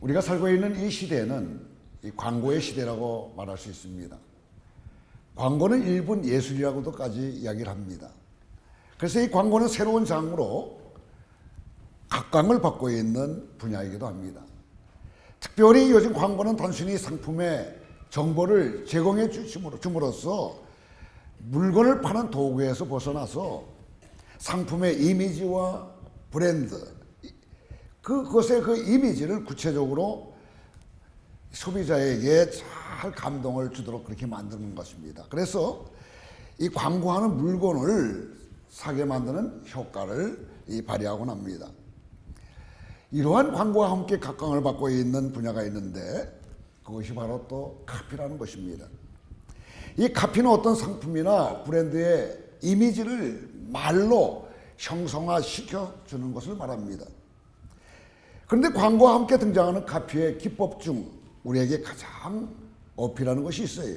우리가 살고 있는 이 시대는 이 광고의 시대라고 말할 수 있습니다. 광고는 일본 예술이라고도까지 이야기를 합니다. 그래서 이 광고는 새로운 장르로 각광을 받고 있는 분야이기도 합니다. 특별히 요즘 광고는 단순히 상품의 정보를 제공해 줌으로써 물건을 파는 도구에서 벗어나서 상품의 이미지와 브랜드, 그것의 그 이미지를 구체적으로 소비자에게 잘 감동을 주도록 그렇게 만드는 것입니다. 그래서 이 광고하는 물건을 사게 만드는 효과를 발휘하곤 합니다. 이러한 광고와 함께 각광을 받고 있는 분야가 있는데 그것이 바로 또 카피라는 것입니다. 이 카피는 어떤 상품이나 브랜드의 이미지를 말로 형성화시켜 주는 것을 말합니다. 그런데 광고와 함께 등장하는 카피의 기법 중 우리에게 가장 어필하는 것이 있어요.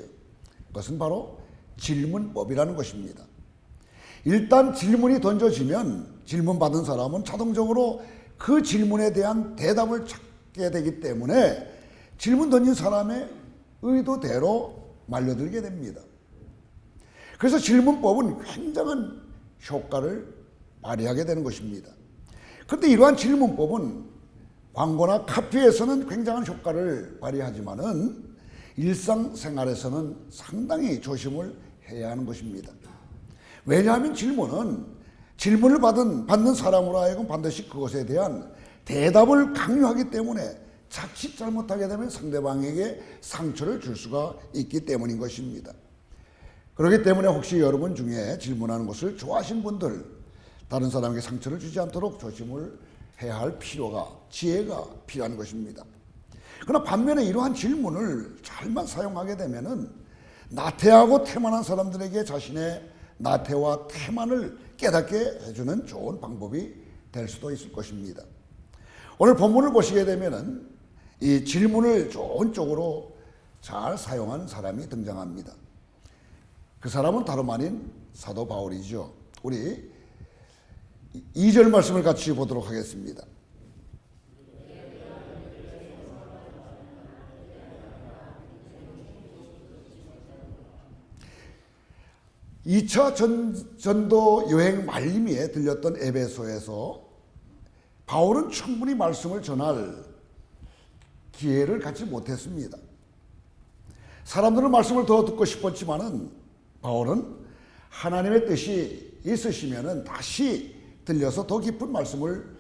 그것은 바로 질문법이라는 것입니다. 일단 질문이 던져지면 질문받은 사람은 자동적으로 그 질문에 대한 대답을 찾게 되기 때문에 질문 던진 사람의 의도대로 말려들게 됩니다. 그래서 질문법은 굉장한 효과를 발휘하게 되는 것입니다. 그런데 이러한 질문법은 광고나 카피에서는 굉장한 효과를 발휘하지만은 일상생활에서는 상당히 조심을 해야 하는 것입니다. 왜냐하면 질문을 받는 사람으로 하여금 반드시 그것에 대한 대답을 강요하기 때문에 자칫 잘못하게 되면 상대방에게 상처를 줄 수가 있기 때문인 것입니다. 그렇기 때문에 혹시 여러분 중에 질문하는 것을 좋아하시는 분들, 다른 사람에게 상처를 주지 않도록 조심을 해야 할 지혜가 필요한 것입니다. 그러나 반면에 이러한 질문을 잘만 사용하게 되면은 나태하고 태만한 사람들에게 자신의 나태와 태만을 깨닫게 해주는 좋은 방법이 될 수도 있을 것입니다. 오늘 본문을 보시게 되면은 이 질문을 좋은 쪽으로 잘 사용한 사람이 등장합니다. 그 사람은 다름 아닌 사도 바울이죠. 우리 2절 말씀을 같이 보도록 하겠습니다. (2차) 전도 여행 말미에 들렸던 에베소에서 바울은 충분히 말씀을 전할 기회를 갖지 못했습니다. 사람들은 말씀을 더 듣고 싶었지만은 바울은 하나님의 뜻이 있으시면은 다시 들려서 더 깊은 말씀을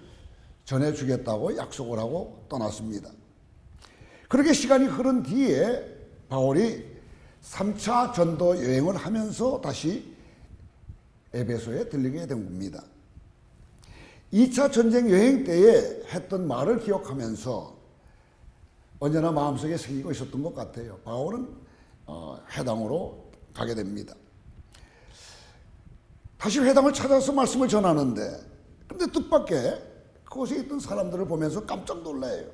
전해주겠다고 약속을 하고 떠났습니다. 그렇게 시간이 흐른 뒤에 바울이 3차 전도 여행을 하면서 다시 에베소에 들리게 된 겁니다. 2차 전쟁 여행 때에 했던 말을 기억하면서 언제나 마음속에 새기고 있었던 것 같아요. 바울은 회당으로 가게 됩니다. 다시 회당을 찾아서 말씀을 전하는데 근데 뜻밖의 그곳에 있던 사람들을 보면서 깜짝 놀라요.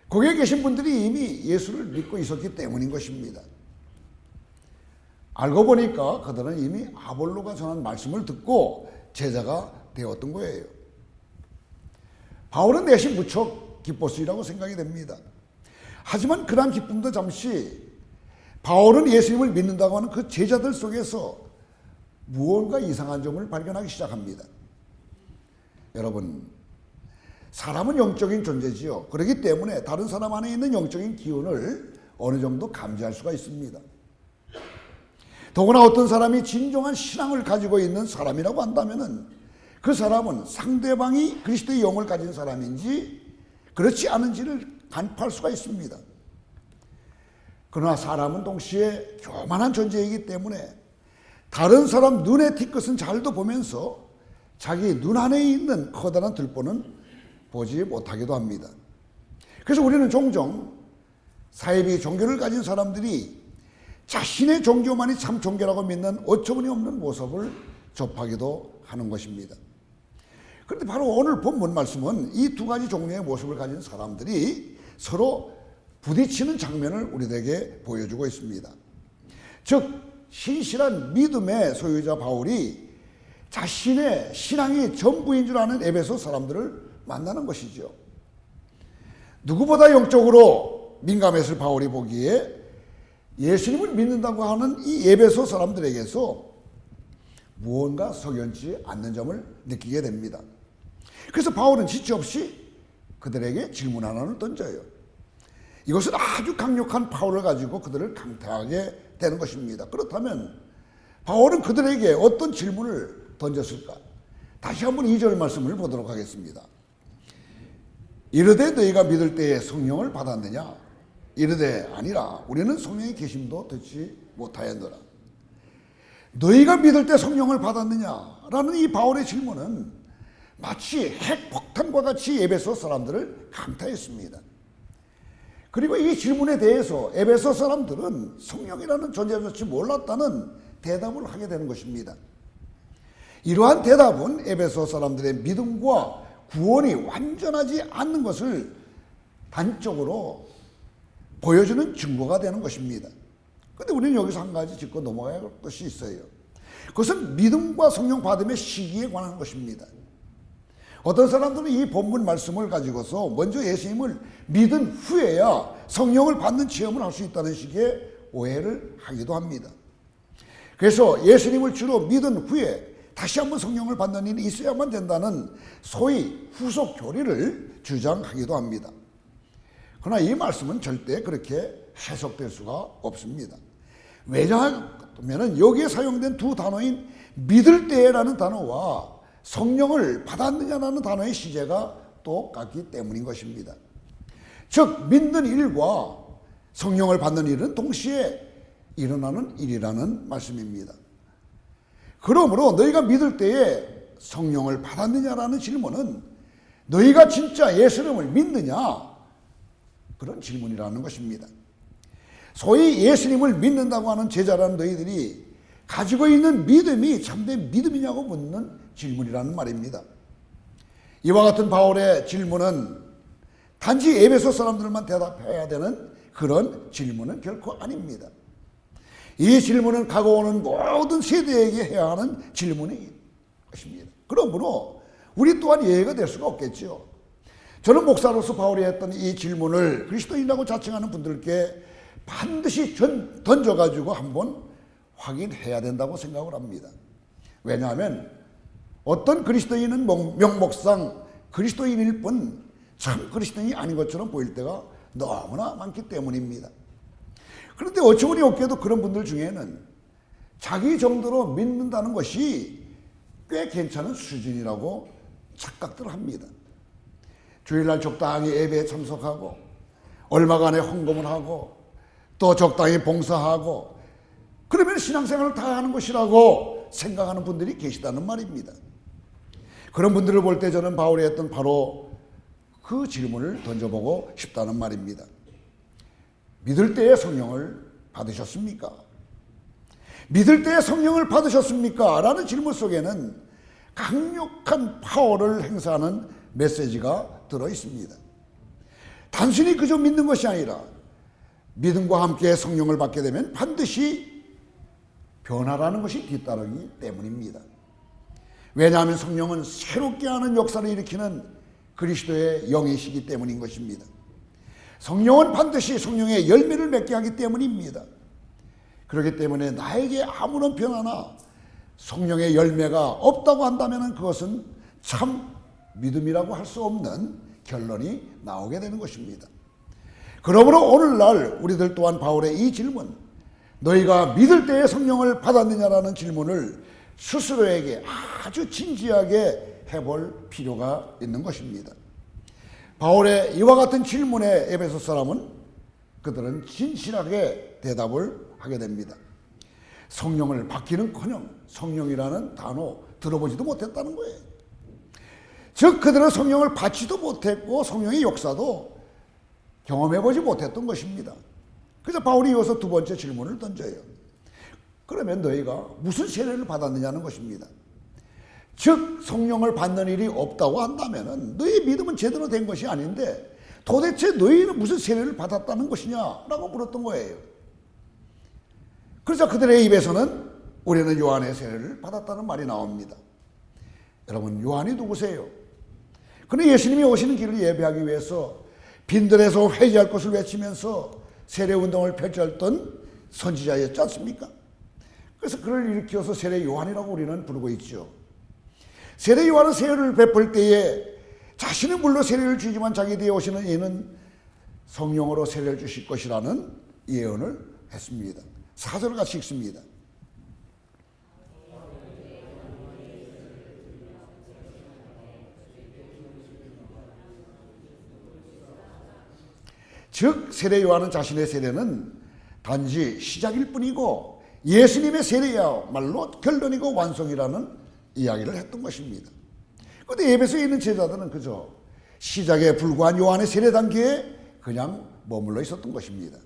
거기에 계신 분들이 이미 예수를 믿고 있었기 때문인 것입니다. 알고 보니까 그들은 이미 아볼로가 전한 말씀을 듣고 제자가 되었던 거예요. 바울은 내심 무척 기뻤으리라고 생각이 됩니다. 하지만 그러한 기쁨도 잠시 바울은 예수님을 믿는다고 하는 그 제자들 속에서 무언가 이상한 점을 발견하기 시작합니다. 여러분, 사람은 영적인 존재지요. 그렇기 때문에 다른 사람 안에 있는 영적인 기운을 어느 정도 감지할 수가 있습니다. 더구나 어떤 사람이 진정한 신앙을 가지고 있는 사람이라고 한다면은 그 사람은 상대방이 그리스도의 영을 가진 사람인지 그렇지 않은지를 간파할 수가 있습니다. 그러나 사람은 동시에 교만한 존재이기 때문에 다른 사람 눈에 튀것은 잘도 보면서 자기 눈 안에 있는 커다란 들보는 보지 못하기도 합니다. 그래서 우리는 종종 사이비 종교를 가진 사람들이 자신의 종교만이 참 종교라고 믿는 어처구니 없는 모습을 접하기도 하는 것입니다. 그런데 바로 오늘 본문 말씀은 이 두 가지 종류의 모습을 가진 사람들이 서로 부딪히는 장면을 우리에게 보여주고 있습니다. 즉 신실한 믿음의 소유자 바울이 자신의 신앙이 전부인 줄 아는 에베소 사람들을 만나는 것이죠. 누구보다 영적으로 민감했을 바울이 보기에 예수님을 믿는다고 하는 이 에베소 사람들에게서 무언가 석연치 않는 점을 느끼게 됩니다. 그래서 바울은 지체 없이 그들에게 질문 하나를 던져요. 이것은 아주 강력한 파워를 가지고 그들을 강타하게 되는 것입니다. 그렇다면 바울은 그들에게 어떤 질문을 던졌을까? 다시 한번 2절 말씀을 보도록 하겠습니다. 이르되 너희가 믿을 때에 성령을 받았느냐? 이르되 아니라 우리는 성령의 계심도 듣지 못하였노라. 너희가 믿을 때 성령을 받았느냐? 라는 이 바울의 질문은 마치 핵폭탄과 같이 에베소 사람들을 강타했습니다. 그리고 이 질문에 대해서 에베소 사람들은 성령이라는 존재조차 몰랐다는 대답을 하게 되는 것입니다. 이러한 대답은 에베소 사람들의 믿음과 구원이 완전하지 않는 것을 단적으로 보여주는 증거가 되는 것입니다. 그런데 우리는 여기서 한 가지 짚고 넘어가야 할 것이 있어요. 그것은 믿음과 성령 받음의 시기에 관한 것입니다. 어떤 사람들은 이 본문 말씀을 가지고서 먼저 예수님을 믿은 후에야 성령을 받는 체험을 할 수 있다는 식의 오해를 하기도 합니다. 그래서 예수님을 주로 믿은 후에 다시 한번 성령을 받는 일이 있어야만 된다는 소위 후속 교리를 주장하기도 합니다. 그러나 이 말씀은 절대 그렇게 해석될 수가 없습니다. 왜냐하면 여기에 사용된 두 단어인 믿을 때라는 단어와 성령을 받았느냐라는 단어의 시제가 똑같기 때문인 것입니다. 즉 믿는 일과 성령을 받는 일은 동시에 일어나는 일이라는 말씀입니다. 그러므로 너희가 믿을 때에 성령을 받았느냐라는 질문은 너희가 진짜 예수님을 믿느냐? 그런 질문이라는 것입니다. 소위 예수님을 믿는다고 하는 제자라는 너희들이 가지고 있는 믿음이 참된 믿음이냐고 묻는 질문이라는 말입니다. 이와 같은 바울의 질문은 단지 에베소 사람들만 대답해야 되는 그런 질문은 결코 아닙니다. 이 질문은 가고오는 모든 세대에게 해야 하는 질문인 것입니다. 그러므로 우리 또한 예외가 될 수가 없겠죠. 저는 목사로서 바울이 했던 이 질문을 그리스도인이라고 자칭하는 분들께 반드시 던져가지고 한번 확인해야 된다고 생각을 합니다. 왜냐하면 어떤 그리스도인은 명목상 그리스도인일 뿐 참 그리스도인이 아닌 것처럼 보일 때가 너무나 많기 때문입니다. 그런데 어처구니 없게도 그런 분들 중에는 자기 정도로 믿는다는 것이 꽤 괜찮은 수준이라고 착각들 합니다. 주일날 적당히 예배에 참석하고 얼마간의 헌금을 하고 또 적당히 봉사하고 그러면 신앙생활을 다 하는 것이라고 생각하는 분들이 계시다는 말입니다. 그런 분들을 볼 때 저는 바울이 했던 바로 그 질문을 던져보고 싶다는 말입니다. 믿을 때에 성령을 받으셨습니까? 믿을 때에 성령을 받으셨습니까? 라는 질문 속에는 강력한 파워를 행사하는 메시지가 들어 있습니다. 단순히 그저 믿는 것이 아니라 믿음과 함께 성령을 받게 되면 반드시 변화라는 것이 뒤따르기 때문입니다. 왜냐하면 성령은 새롭게 하는 역사를 일으키는 그리스도의 영이시기 때문인 것입니다. 성령은 반드시 성령의 열매를 맺게 하기 때문입니다. 그렇기 때문에 나에게 아무런 변화나 성령의 열매가 없다고 한다면 그것은 참 믿음이라고 할 수 없는 결론이 나오게 되는 것입니다. 그러므로 오늘날 우리들 또한 바울의 이 질문, 너희가 믿을 때에 성령을 받았느냐라는 질문을 스스로에게 아주 진지하게 해볼 필요가 있는 것입니다. 바울의 이와 같은 질문에 에베소 사람은 그들은 진실하게 대답을 하게 됩니다. 성령을 받기는커녕 성령이라는 단어 들어보지도 못했다는 거예요. 즉 그들은 성령을 받지도 못했고 성령의 역사도 경험해보지 못했던 것입니다. 그래서 바울이 이어서 두 번째 질문을 던져요. 그러면 너희가 무슨 세례를 받았느냐는 것입니다. 즉 성령을 받는 일이 없다고 한다면 너희의 믿음은 제대로 된 것이 아닌데 도대체 너희는 무슨 세례를 받았다는 것이냐라고 물었던 거예요. 그래서 그들의 입에서는 우리는 요한의 세례를 받았다는 말이 나옵니다. 여러분, 요한이 누구세요? 그는 예수님이 오시는 길을 예배하기 위해서 빈들에서 회개할 것을 외치면서 세례운동을 펼쳤던 선지자였지 않습니까? 그래서 그를 일으켜서 세례 요한이라고 우리는 부르고 있죠. 세례 요한은 세례를 베풀 때에 자신의 물로 세례를 주지만 자기 뒤에 오시는 이는 성령으로 세례를 주실 것이라는 예언을 했습니다. 4절을 같이 읽습니다. 즉 세례 요한은 자신의 세례는 단지 시작일 뿐이고 예수님의 세례야말로 결론이고 완성이라는 이야기를 했던 것입니다. 그런데 에베소에 있는 제자들은 그저 시작에 불과한 요한의 세례 단계에 그냥 머물러 있었던 것입니다.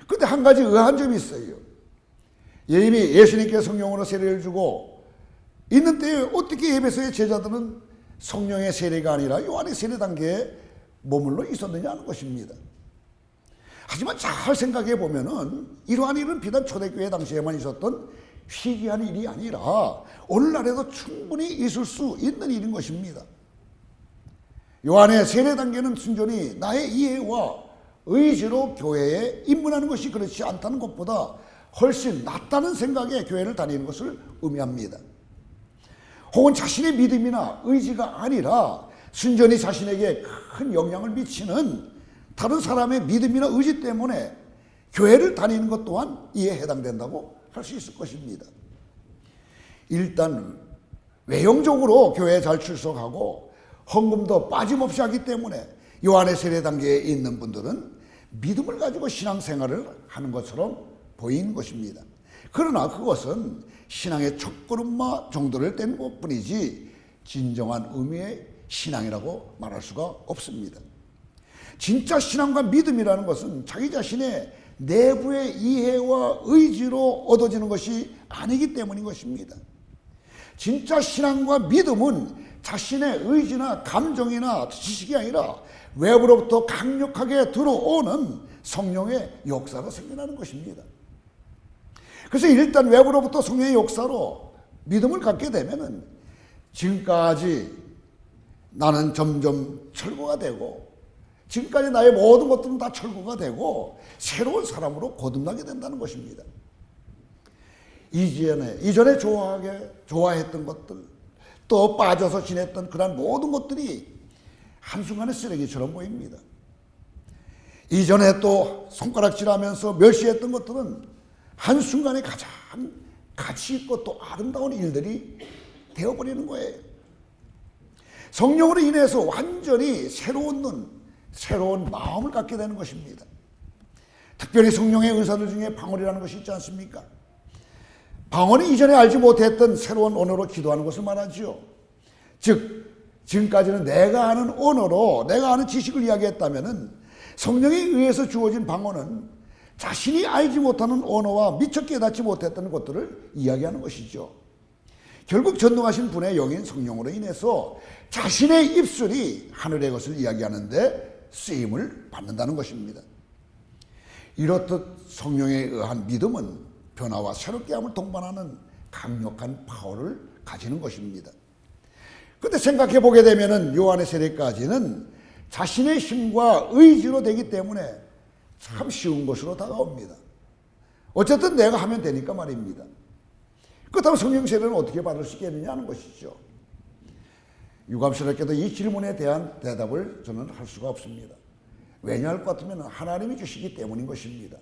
그런데 한 가지 의아한 점이 있어요. 이미 예수님께 성령으로 세례를 주고 있는 때에 어떻게 에베소의 제자들은 성령의 세례가 아니라 요한의 세례 단계에 머물러 있었느냐 하는 것입니다. 하지만 잘 생각해 보면은 이러한 일은 비단 초대교회 당시에만 있었던 희귀한 일이 아니라 오늘날에도 충분히 있을 수 있는 일인 것입니다. 요한의 세례 단계는 순전히 나의 이해와 의지로 교회에 입문하는 것이 그렇지 않다는 것보다 훨씬 낫다는 생각에 교회를 다니는 것을 의미합니다. 혹은 자신의 믿음이나 의지가 아니라 순전히 자신에게 큰 영향을 미치는 다른 사람의 믿음이나 의지 때문에 교회를 다니는 것 또한 이에 해당된다고 할 수 있을 것입니다. 일단 외형적으로 교회에 잘 출석하고 헌금도 빠짐없이 하기 때문에 요한의 세례 단계에 있는 분들은 믿음을 가지고 신앙생활을 하는 것처럼 보이는 것입니다. 그러나 그것은 신앙의 첫걸음마 정도를 뗀 것뿐이지 진정한 의미의 신앙이라고 말할 수가 없습니다. 진짜 신앙과 믿음이라는 것은 자기 자신의 내부의 이해와 의지로 얻어지는 것이 아니기 때문인 것입니다. 진짜 신앙과 믿음은 자신의 의지나 감정이나 지식이 아니라 외부로부터 강력하게 들어오는 성령의 역사로 생겨나는 것입니다. 그래서 일단 외부로부터 성령의 역사로 믿음을 갖게 되면은 지금까지 나는 점점 철거가 되고 지금까지 나의 모든 것들은 다 철거가 되고 새로운 사람으로 거듭나게 된다는 것입니다. 이전에 좋아했던 것들, 또 빠져서 지냈던 그런 모든 것들이 한순간에 쓰레기처럼 보입니다. 이전에 또 손가락질하면서 멸시했던 것들은 한순간에 가장 가치 있고 또 아름다운 일들이 되어버리는 거예요. 성령으로 인해서 완전히 새로운 눈, 새로운 마음을 갖게 되는 것입니다. 특별히 성령의 은사들 중에 방언이라는 것이 있지 않습니까? 방언은 이전에 알지 못했던 새로운 언어로 기도하는 것을 말하지요. 즉 지금까지는 내가 아는 언어로 내가 아는 지식을 이야기했다면은 성령에 의해서 주어진 방언은 자신이 알지 못하는 언어와 미처 깨닫지 못했던 것들을 이야기하는 것이죠. 결국 전능하신 분의 영인 성령으로 인해서 자신의 입술이 하늘의 것을 이야기하는데 쓰임을 받는다는 것입니다. 이렇듯 성령에 의한 믿음은 변화와 새롭게 함을 동반하는 강력한 파워를 가지는 것입니다. 그런데 생각해 보게 되면은 요한의 세례까지는 자신의 힘과 의지로 되기 때문에 참 쉬운 것으로 다가옵니다. 어쨌든 내가 하면 되니까 말입니다. 그렇다면 성령 세례는 어떻게 받을 수 있겠느냐 하는 것이죠. 유감스럽게도 이 질문에 대한 대답을 저는 할 수가 없습니다. 왜냐할 것 같으면 하나님이 주시기 때문인 것입니다.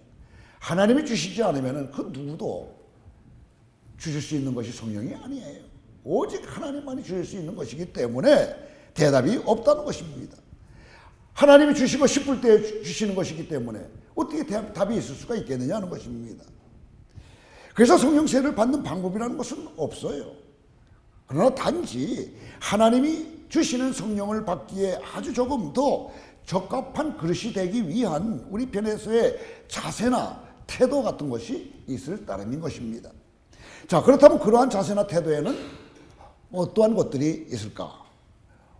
하나님이 주시지 않으면 그 누구도 주실 수 있는 것이 성령이 아니에요. 오직 하나님만이 주실 수 있는 것이기 때문에 대답이 없다는 것입니다. 하나님이 주시고 싶을 때 주시는 것이기 때문에 어떻게 답이 있을 수가 있겠느냐 하는 것입니다. 그래서 성령 세례를 받는 방법이라는 것은 없어요. 그러나 단지 하나님이 주시는 성령을 받기에 아주 조금 더 적합한 그릇이 되기 위한 우리 편에서의 자세나 태도 같은 것이 있을 따름인 것입니다. 자, 그렇다면 그러한 자세나 태도에는 어떠한 것들이 있을까?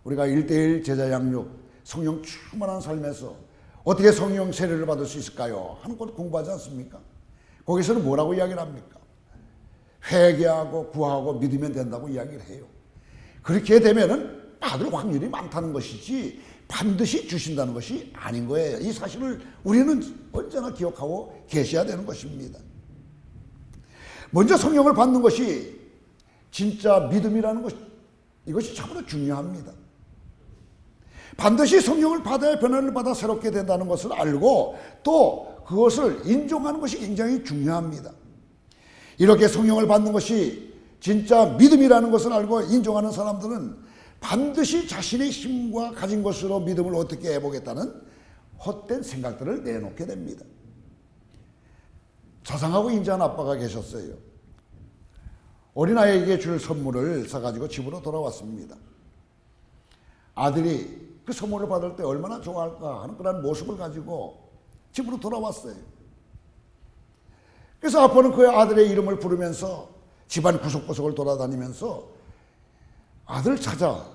우리가 1:1 제자 양육, 성령 충만한 삶에서 어떻게 성령 세례를 받을 수 있을까요? 하는 걸 공부하지 않습니까? 거기서는 뭐라고 이야기를 합니까? 회개하고 구하고 믿으면 된다고 이야기를 해요. 그렇게 되면은 받을 확률이 많다는 것이지 반드시 주신다는 것이 아닌 거예요. 이 사실을 우리는 언제나 기억하고 계셔야 되는 것입니다. 먼저 성령을 받는 것이 진짜 믿음이라는 것, 이것이 참으로 중요합니다. 반드시 성령을 받아야 변화를 받아 새롭게 된다는 것을 알고 또 그것을 인정하는 것이 굉장히 중요합니다. 이렇게 성령을 받는 것이 진짜 믿음이라는 것을 알고 인정하는 사람들은 반드시 자신의 힘과 가진 것으로 믿음을 어떻게 해보겠다는 헛된 생각들을 내놓게 됩니다. 자상하고 인자한 아빠가 계셨어요. 어린아이에게 줄 선물을 사가지고 집으로 돌아왔습니다. 아들이 그 선물을 받을 때 얼마나 좋아할까 하는 그런 모습을 가지고 집으로 돌아왔어요. 그래서 아빠는 그 아들의 이름을 부르면서 집안 구석구석을 돌아다니면서 아들을 찾아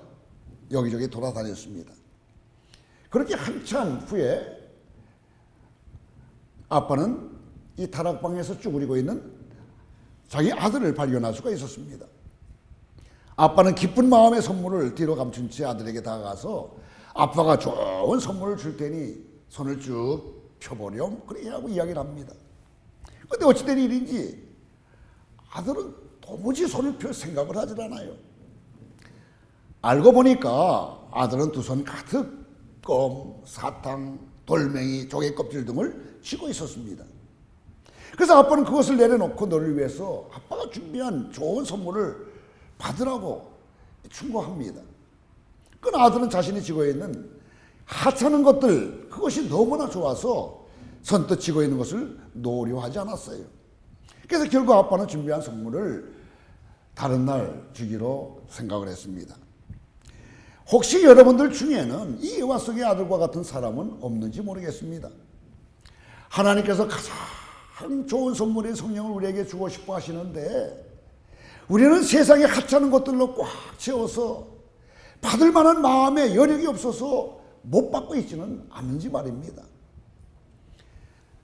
여기저기 돌아다녔습니다. 그렇게 한참 후에 아빠는 이 다락방에서 쭈그리고 있는 자기 아들을 발견할 수가 있었습니다. 아빠는 기쁜 마음의 선물을 뒤로 감춘 채 아들에게 다가가서 아빠가 좋은 선물을 줄 테니 손을 쭉 펴보렴 그렇게 하고 이야기를 합니다. 그런데 어찌된 일인지 아들은 도무지 손을 펼 생각을 하질 않아요. 알고 보니까 아들은 두 손 가득 껌, 사탕, 돌멩이, 조개 껍질 등을 쥐고 있었습니다. 그래서 아빠는 그것을 내려놓고 너를 위해서 아빠가 준비한 좋은 선물을 받으라고 충고합니다. 그러나 아들은 자신이 쥐고 있는 하찮은 것들, 그것이 너무나 좋아서 선뜻 쥐고 있는 것을 놓으려 하지 않았어요. 그래서 결국 아빠는 준비한 선물을 다른 날 주기로 생각을 했습니다. 혹시 여러분들 중에는 이 예화 속의 아들과 같은 사람은 없는지 모르겠습니다. 하나님께서 가장 좋은 선물인 성령을 우리에게 주고 싶어 하시는데 우리는 세상의 하찮은 것들로 꽉 채워서 받을 만한 마음의 여력이 없어서 못 받고 있지는 않는지 말입니다.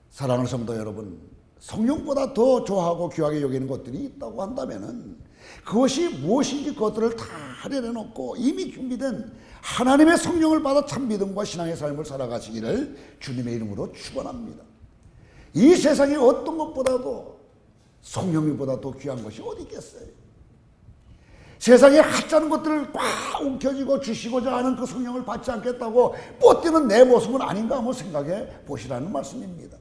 사랑하는 성도 여러분, 성령보다 더 좋아하고 귀하게 여기는 것들이 있다고 한다면 그것이 무엇인지 그것들을 다 내려놓고 이미 준비된 하나님의 성령을 받아 참 믿음과 신앙의 삶을 살아가시기를 주님의 이름으로 축원합니다. 이 세상에 어떤 것보다도 성령님보다 더 귀한 것이 어디 있겠어요. 세상에 하찮은 것들을 꽉 움켜쥐고 주시고자 하는 그 성령을 받지 않겠다고 뻗드는 내 모습은 아닌가 한번 생각해 보시라는 말씀입니다.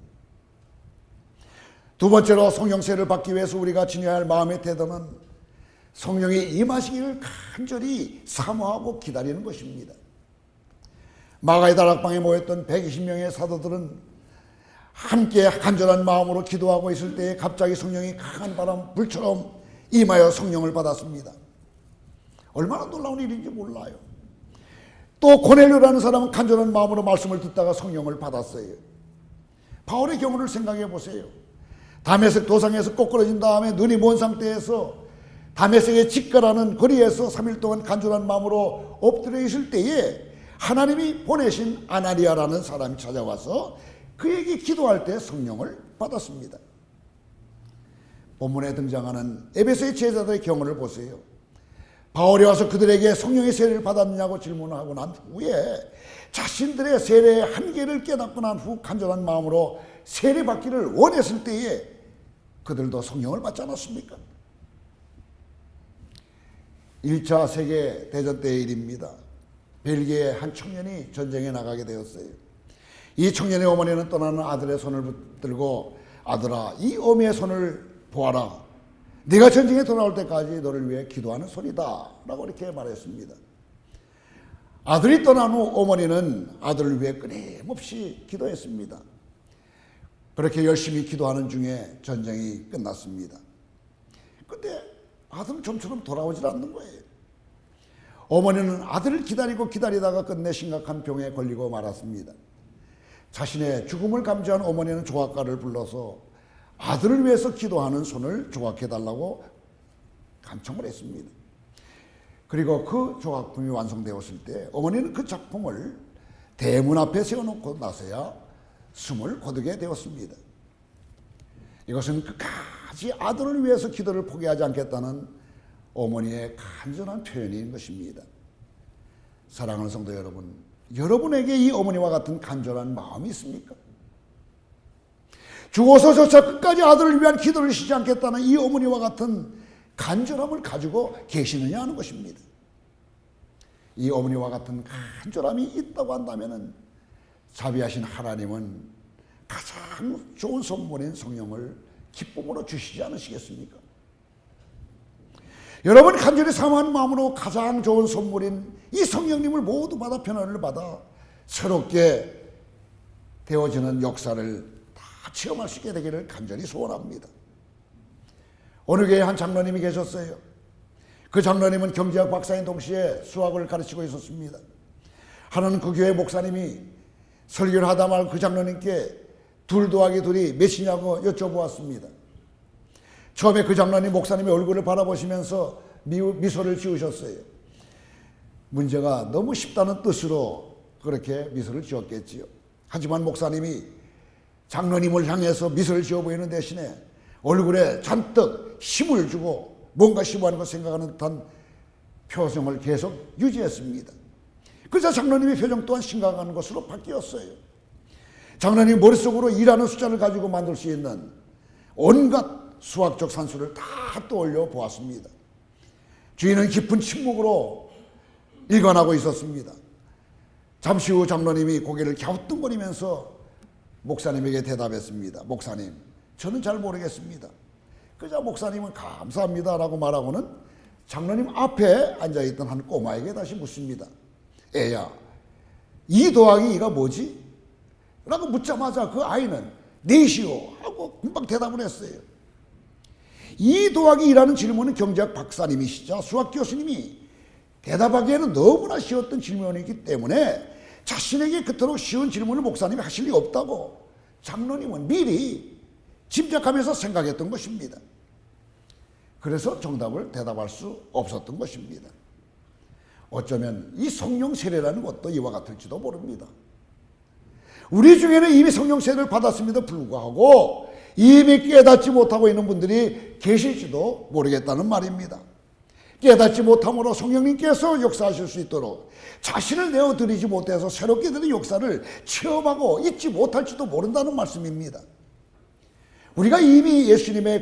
두 번째로 성령세를 받기 위해서 우리가 지녀야 할 마음의 태도는 성령이 임하시기를 간절히 사모하고 기다리는 것입니다. 마가의 다락방에 모였던 120명의 사도들은 함께 간절한 마음으로 기도하고 있을 때에 갑자기 성령이 강한 바람 불처럼 임하여 성령을 받았습니다. 얼마나 놀라운 일인지 몰라요. 또 고넬료라는 사람은 간절한 마음으로 말씀을 듣다가 성령을 받았어요. 바울의 경우를 생각해 보세요. 다메섹 도상에서 꼬꾸러진 다음에 눈이 먼 상태에서 다메섹의 직가라는 거리에서 3일 동안 간절한 마음으로 엎드려 있을 때에 하나님이 보내신 아나니아라는 사람이 찾아와서 그에게 기도할 때 성령을 받았습니다. 본문에 등장하는 에베소의 제자들의 경우를 보세요. 바울이 와서 그들에게 성령의 세례를 받았느냐고 질문을 하고 난 후에 자신들의 세례의 한계를 깨닫고 난 후 간절한 마음으로 세례받기를 원했을 때에 그들도 성령을 받지 않았습니까? 1차 세계대전 때의 일입니다. 벨기에 한 청년이 전쟁에 나가게 되었어요. 이 청년의 어머니는 떠나는 아들의 손을 붙들고 아들아 이 어미의 손을 보아라. 네가 전쟁에 돌아올 때까지 너를 위해 기도하는 손이다 라고 이렇게 말했습니다. 아들이 떠난 후 어머니는 아들을 위해 끊임없이 기도했습니다. 그렇게 열심히 기도하는 중에 전쟁이 끝났습니다. 그런데 아들은 좀처럼 돌아오질 않는 거예요. 어머니는 아들을 기다리다가 끝내 심각한 병에 걸리고 말았습니다. 자신의 죽음을 감지한 어머니는 조각가를 불러서 아들을 위해서 기도하는 손을 조각해달라고 간청을 했습니다. 그리고 그 조각품이 완성되었을 때 어머니는 그 작품을 대문 앞에 세워놓고 나서야 숨을 거두게 되었습니다. 이것은 끝까지 아들을 위해서 기도를 포기하지 않겠다는 어머니의 간절한 표현인 것입니다. 사랑하는 성도 여러분, 여러분에게 이 어머니와 같은 간절한 마음이 있습니까? 죽어서조차 끝까지 아들을 위한 기도를 쉬지 않겠다는 이 어머니와 같은 간절함을 가지고 계시느냐 하는 것입니다. 이 어머니와 같은 간절함이 있다고 한다면 자비하신 하나님은 가장 좋은 선물인 성령을 기쁨으로 주시지 않으시겠습니까? 여러분 간절히 사모하는 마음으로 가장 좋은 선물인 이 성령님을 모두 받아 변화를 받아 새롭게 되어지는 역사를 다 체험할 수 있게 되기를 간절히 소원합니다. 어느 교회에 한 장로님이 계셨어요. 그 장로님은 경제학 박사인 동시에 수학을 가르치고 있었습니다. 하나는 그 교회 목사님이 설교를 하다 말 그 장로님께 2 더하기 2이 몇이냐고 여쭤보았습니다. 처음에 그 장로님 목사님의 얼굴을 바라보시면서 미소를 지으셨어요. 문제가 너무 쉽다는 뜻으로 그렇게 미소를 지었겠지요. 하지만 목사님이 장로님을 향해서 미소를 지어 보이는 대신에 얼굴에 잔뜩 힘을 주고 뭔가 심오한 것 생각하는 듯한 표정을 계속 유지했습니다. 그러자 장로님의 표정 또한 심각한 것으로 바뀌었어요. 장로님 머릿속으로 2라는 숫자를 가지고 만들 수 있는 온갖 수학적 산수를 다 떠올려 보았습니다. 주인은 깊은 침묵으로 일관하고 있었습니다. 잠시 후 장로님이 고개를 갸우뚱거리면서 목사님에게 대답했습니다. 목사님, 저는 잘 모르겠습니다. 그자 목사님은 감사합니다 라고 말하고는 장로님 앞에 앉아있던 한 꼬마에게 다시 묻습니다. 애야, 2 더하기 2가 뭐지? 라고 묻자마자 그 아이는 4시요 하고 금방 대답을 했어요. 2 더하기 2라는 질문은 경제학 박사님이시자 수학 교수님이 대답하기에는 너무나 쉬웠던 질문이기 때문에 자신에게 그토록 쉬운 질문을 목사님이 하실 리 없다고 장로님은 미리 짐작하면서 생각했던 것입니다. 그래서 정답을 대답할 수 없었던 것입니다. 어쩌면 이 성령 세례라는 것도 이와 같을지도 모릅니다. 우리 중에는 이미 성령 세례를 받았음에도 불구하고 이미 깨닫지 못하고 있는 분들이 계실지도 모르겠다는 말입니다. 깨닫지 못함으로 성령님께서 역사하실 수 있도록 자신을 내어드리지 못해서 새롭게 되는 역사를 체험하고 잊지 못할지도 모른다는 말씀입니다. 우리가 이미 예수님이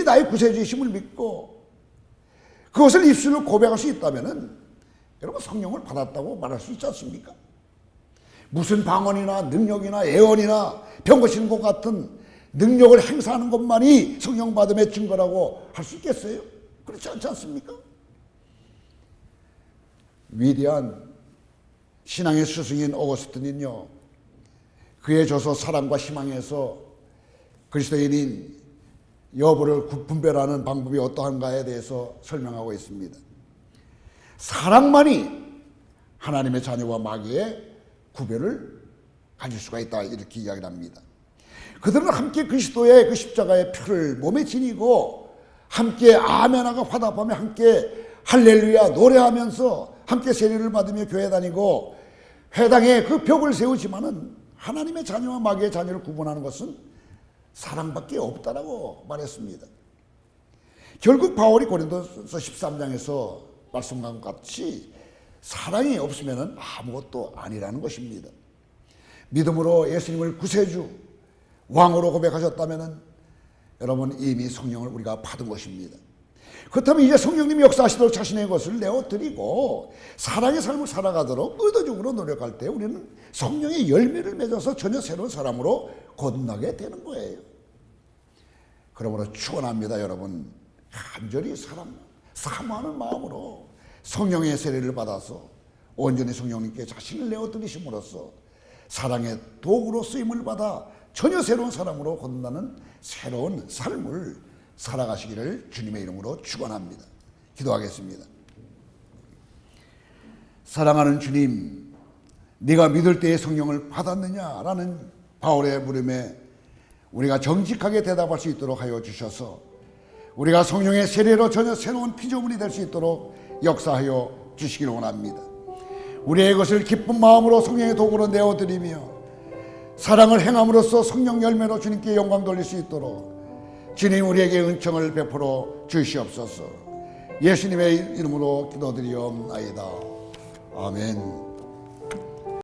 나의 구세주이심을 믿고 그것을 입술로 고백할 수 있다면 여러분 성령을 받았다고 말할 수 있지 않습니까? 무슨 방언이나 능력이나 예언이나 병 고치는 것 같은 능력을 행사하는 것만이 성령 받음의 증거라고 할 수 있겠어요? 그렇지 않지 않습니까? 위대한 신앙의 스승인 어거스틴은요, 그의 저서 사랑과 희망에서 그리스도인인 여부를 분별하는 방법이 어떠한가에 대해서 설명하고 있습니다. 사랑만이 하나님의 자녀와 마귀의 구별을 가질 수가 있다 이렇게 이야기를 합니다. 그들은 함께 그리스도의 그 십자가의 표를 몸에 지니고 함께 아멘하고 화답하며 함께 할렐루야 노래하면서 함께 세례를 받으며 교회 다니고 회당에 그 벽을 세우지만은 하나님의 자녀와 마귀의 자녀를 구분하는 것은 사랑밖에 없다라고 말했습니다. 결국 바울이 고린도서 13장에서 말씀한 것 같이 사랑이 없으면 아무것도 아니라는 것입니다. 믿음으로 예수님을 구세주, 왕으로 고백하셨다면 여러분 이미 성령을 우리가 받은 것입니다. 그렇다면 이제 성령님이 역사하시도록 자신의 것을 내어드리고 사랑의 삶을 살아가도록 의도적으로 노력할 때 우리는 성령의 열매를 맺어서 전혀 새로운 사람으로 거듭나게 되는 거예요. 그러므로 축원합니다. 여러분 간절히 사모하는 마음으로 성령의 세례를 받아서 온전히 성령님께 자신을 내어드리심으로써 사랑의 도구로 쓰임을 받아 전혀 새로운 사람으로 거듭나는 새로운 삶을 살아가시기를 주님의 이름으로 축원합니다. 기도하겠습니다. 사랑하는 주님, 네가 믿을 때의 성령을 받았느냐라는 바울의 물음에 우리가 정직하게 대답할 수 있도록 하여 주셔서 우리가 성령의 세례로 전혀 새로운 피조물이 될 수 있도록 역사하여 주시기를 원합니다. 우리의 것을 기쁜 마음으로 성령의 도구로 내어드리며 사랑을 행함으로써 성령 열매로 주님께 영광 돌릴 수 있도록 주님 우리에게 은총을 베풀어 주시옵소서. 예수님의 이름으로 기도드리옵나이다. 아멘.